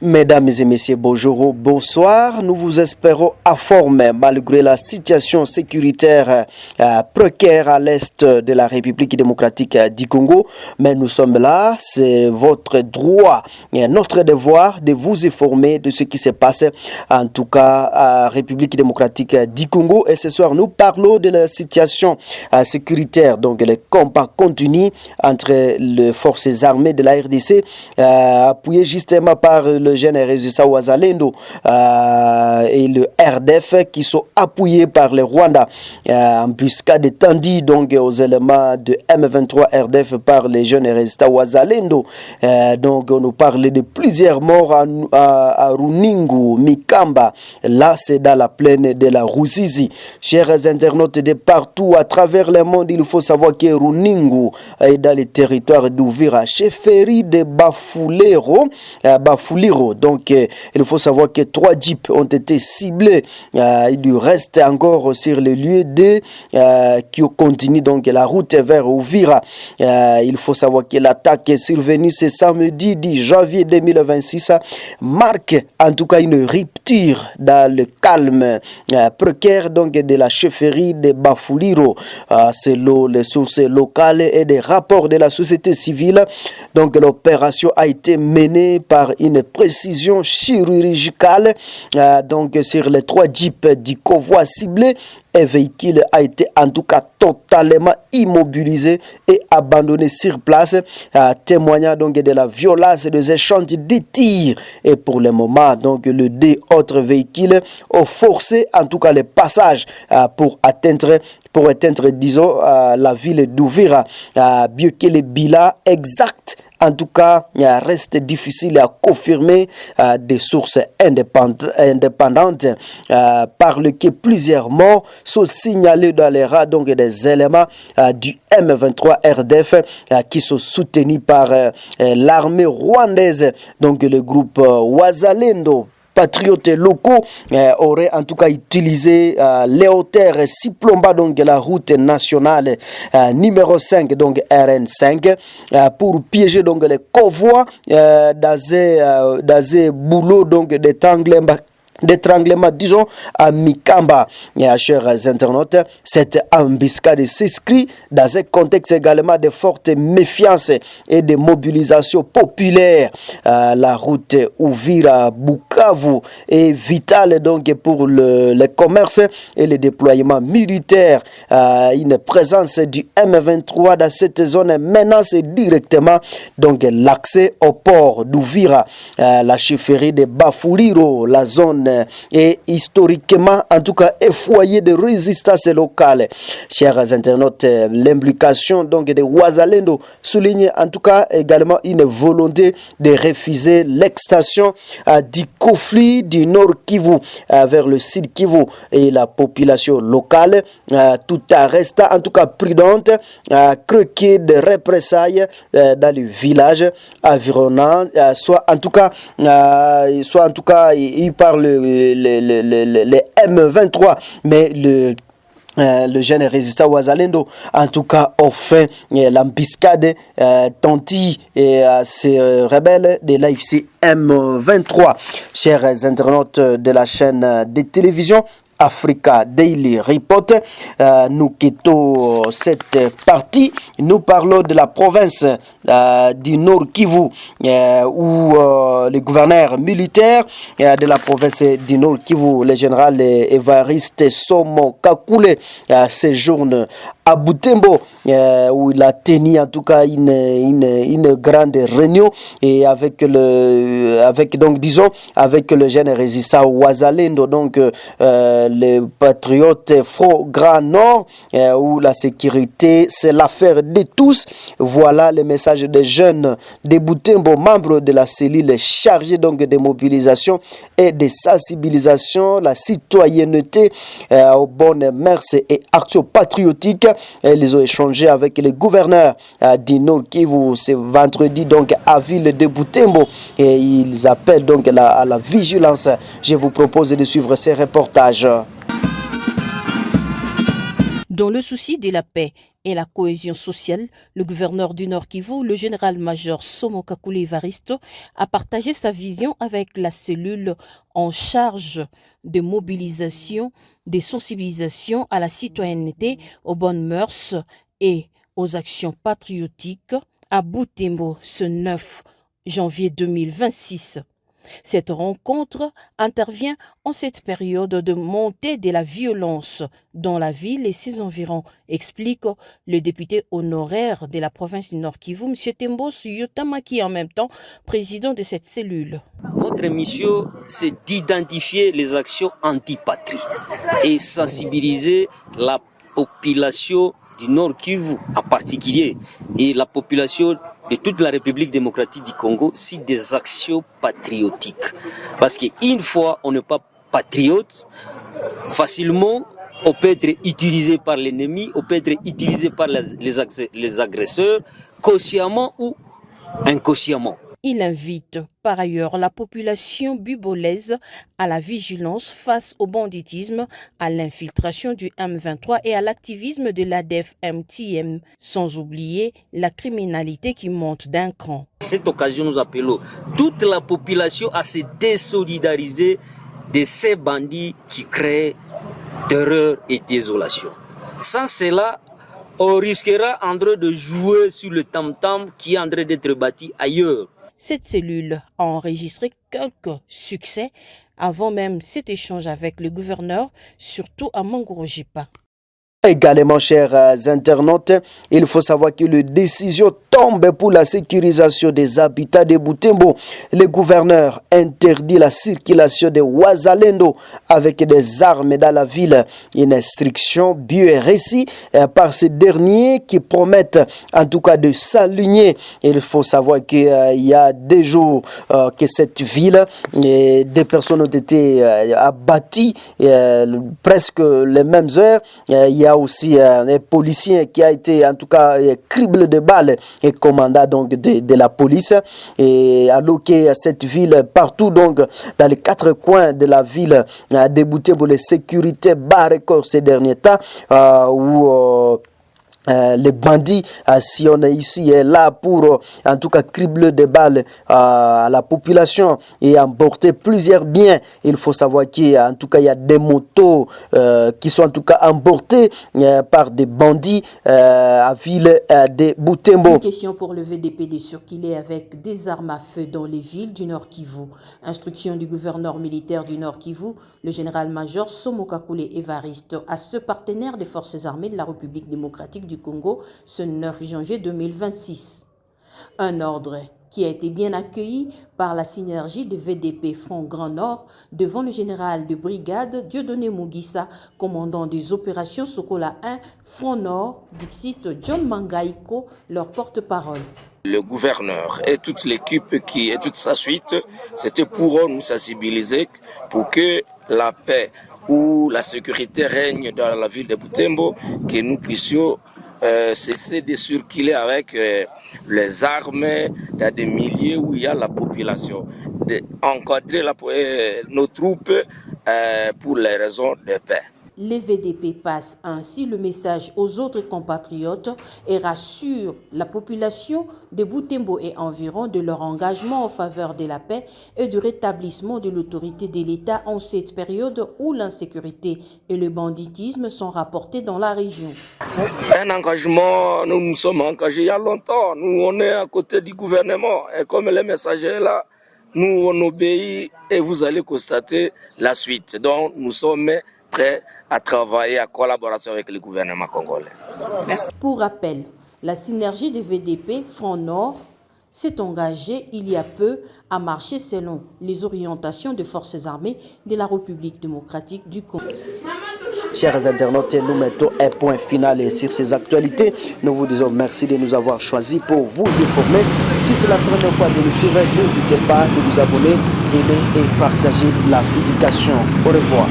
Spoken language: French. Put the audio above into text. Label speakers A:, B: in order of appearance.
A: Mesdames et messieurs, bonjour, bonsoir. Nous vous espérons à forme malgré la situation sécuritaire précaire à l'est de la République démocratique du Congo. Mais nous sommes là, c'est votre droit et notre devoir de vous informer de ce qui se passe en tout cas à République démocratique du Congo. Et ce soir, nous parlons de la situation sécuritaire, donc les combats continus entre les forces armées de la RDC, appuyées justement par le général Résista Wazalendo et le RDF qui sont appuyés par le Rwanda. Embuscade étendue donc aux éléments de M23 RDF par les jeunes Résista Wazalendo. Donc on nous parle de plusieurs morts à Runingu, Mikamba. Là c'est dans la plaine de la Ruzizi. Chers internautes de partout à travers le monde, il faut savoir que Runingu est dans le territoire d'Uvira, chefferie de Bafuliro. Donc, il faut savoir que 3 jeeps ont été ciblés. Il lui reste encore sur le lieu qui continue donc la route vers Uvira. Il faut savoir que l'attaque est survenue ce samedi 10 janvier 2026 marque en tout cas une rupture dans le calme précaire donc de la chefferie de Bafuliro. Selon les sources locales et des rapports de la société civile, donc l'opération a été menée par une précision chirurgicale donc sur les 3 jeeps du convoi ciblé. Un véhicule a été en tout cas totalement immobilisé et abandonné sur place, témoignant donc de la violence des échanges de tirs. Et pour le moment, donc les 2 autres véhicules ont forcé en tout cas le passage pour atteindre, disons, la ville d'Uvira. Bien que le bilan exact en tout cas, il reste difficile à confirmer. Des sources indépendantes parlent que plusieurs morts sont signalés dans les rats donc des éléments du M23 RDF qui sont soutenus par l'armée rwandaise, donc le groupe Wazalendo. Patriotes locaux auraient en tout cas utilisé Léotère Siplomba, donc la route nationale numéro 5, donc RN5, pour piéger donc les convois dans un boulot donc d'étranglement, disons, à Mikamba. Chers internautes, cette embuscade s'inscrit dans un contexte également de forte méfiance et de mobilisation populaire. La route Uvira-Bukavu est vitale donc pour le commerce et le déploiement militaire. Une présence du M23 dans cette zone menace directement donc l'accès au port d'Uvira, la chefferie de Bafuliro. La zone est historiquement en tout cas un foyer de résistance locale. Chers internautes, l'implication donc de Wazalendo souligne en tout cas également une volonté de refuser l'extension du conflit du Nord Kivu vers le Sud Kivu, et la population locale tout en restant en tout cas prudente, croquer de représailles dans le village environnant, soit en tout cas il parle les M23, mais le jeune résistant Wazalendo en tout cas ont fait l'embuscade tentée et ces rebelles de l'AFC M23. Chers internautes de la chaîne de télévision Africa Daily Report, nous quittons cette partie. Nous parlons de la province du Nord Kivu, où le gouverneur militaire de la province du Nord Kivu, le général Évariste Somo Kakule, séjourne à Butembo, où il a tenu en tout cas une grande réunion et avec le jeune résistant Wazalendo, donc les patriotes Front Grand Nord, où la sécurité c'est l'affaire de tous. Voilà le message des jeunes de Butembo, membres de la cellule chargée donc de mobilisation et de sensibilisation, la citoyenneté aux bonnes mœurs et actions patriotiques. Ils ont échangé avec le gouverneur du Nord Kivu ce vendredi donc à ville de Butembo, et ils appellent donc à la vigilance. Je vous propose de suivre ces reportages.
B: Dans le souci de la paix et la cohésion sociale, le gouverneur du Nord Kivu, le général-major Somo Kakule Evaristo, a partagé sa vision avec la cellule en charge de mobilisation, de sensibilisation à la citoyenneté, aux bonnes mœurs et aux actions patriotiques à Butembo ce 9 janvier 2026. Cette rencontre intervient en cette période de montée de la violence dans la ville et ses environs, explique le député honoraire de la province du Nord Kivu, M. Tembos Yotama, qui est en même temps président de cette cellule.
C: Notre mission, c'est d'identifier les actions anti-patrie et sensibiliser la population du Nord Kivu en particulier et la population de toute la République démocratique du Congo sur des actions patriotiques. Parce qu'une fois on n'est pas patriote, facilement on peut être utilisé par l'ennemi, on peut être utilisé par les agresseurs, consciemment ou inconsciemment.
B: Il invite par ailleurs la population bubolaise à la vigilance face au banditisme, à l'infiltration du M23 et à l'activisme de l'ADF-MTM, sans oublier la criminalité qui monte d'un cran.
C: À cette occasion, nous appelons toute la population à se désolidariser de ces bandits qui créent terreur et désolation. Sans cela, on risquera en train de jouer sur le tam-tam qui est en train d'être bâti ailleurs.
B: Cette cellule a enregistré quelques succès avant même cet échange avec le gouverneur, surtout à Mangorojipa.
A: Également, chers internautes, il faut savoir que la décision tombe pour la sécurisation des habitats de Butembo. Le gouverneur interdit la circulation des Wazalendo avec des armes dans la ville. Une instruction bien récite par ces derniers qui promettent en tout cas de s'aligner. Il faut savoir qu'il y a des jours que cette ville, des personnes ont été abattues presque les mêmes heures. Il y a aussi un policier qui a été en tout cas criblé de balles et commandant donc de la police, et alloqué à cette ville partout donc dans les quatre coins de la ville de Butembo. Les sécurités barrent ces derniers temps où les bandits, si on est ici, est là pour en tout cas cribler des balles à la population et emporter plusieurs biens. Il faut savoir qu'en tout cas il y a des motos qui sont en tout cas emportées par des bandits à ville de Butembo.
B: Une question pour le VDP de circuler avec des armes à feu dans les villes du Nord Kivu. Instruction du gouverneur militaire du Nord Kivu, le général-major Somo Kakule Evaristo, à ce partenaire des forces armées de la République démocratique du Congo ce 9 janvier 2026. Un ordre qui a été bien accueilli par la synergie de VDP Front Grand Nord devant le général de brigade Dieudonné Mugisa, commandant des opérations Sokola 1 Front Nord, Dixit John Mangaiko, leur porte-parole.
D: Le gouverneur et toute l'équipe et toute sa suite, c'était pour nous sensibiliser pour que la paix ou la sécurité règne dans la ville de Butembo, que nous puissions cesser de circuler avec les armes dans des milieux où il y a la population, d'encadrer nos troupes pour les raisons de paix.
B: Les VDP passent ainsi le message aux autres compatriotes et rassurent la population de Butembo et environ de leur engagement en faveur de la paix et du rétablissement de l'autorité de l'État en cette période où l'insécurité et le banditisme sont rapportés dans la région.
D: Un engagement, nous nous sommes engagés il y a longtemps. Nous, on est à côté du gouvernement. Et comme le message est là, nous, on obéit et vous allez constater la suite. Donc, nous sommes prêts à travailler en collaboration avec le gouvernement congolais.
B: Merci. Pour rappel, la synergie des VDP Front Nord s'est engagée il y a peu à marcher selon les orientations des forces armées de la République démocratique du Congo.
A: Chers internautes, nous mettons un point final sur ces actualités. Nous vous disons merci de nous avoir choisis pour vous informer. Si c'est la première fois de nous suivre, n'hésitez pas de vous abonner, aimer et partager la publication. Au revoir.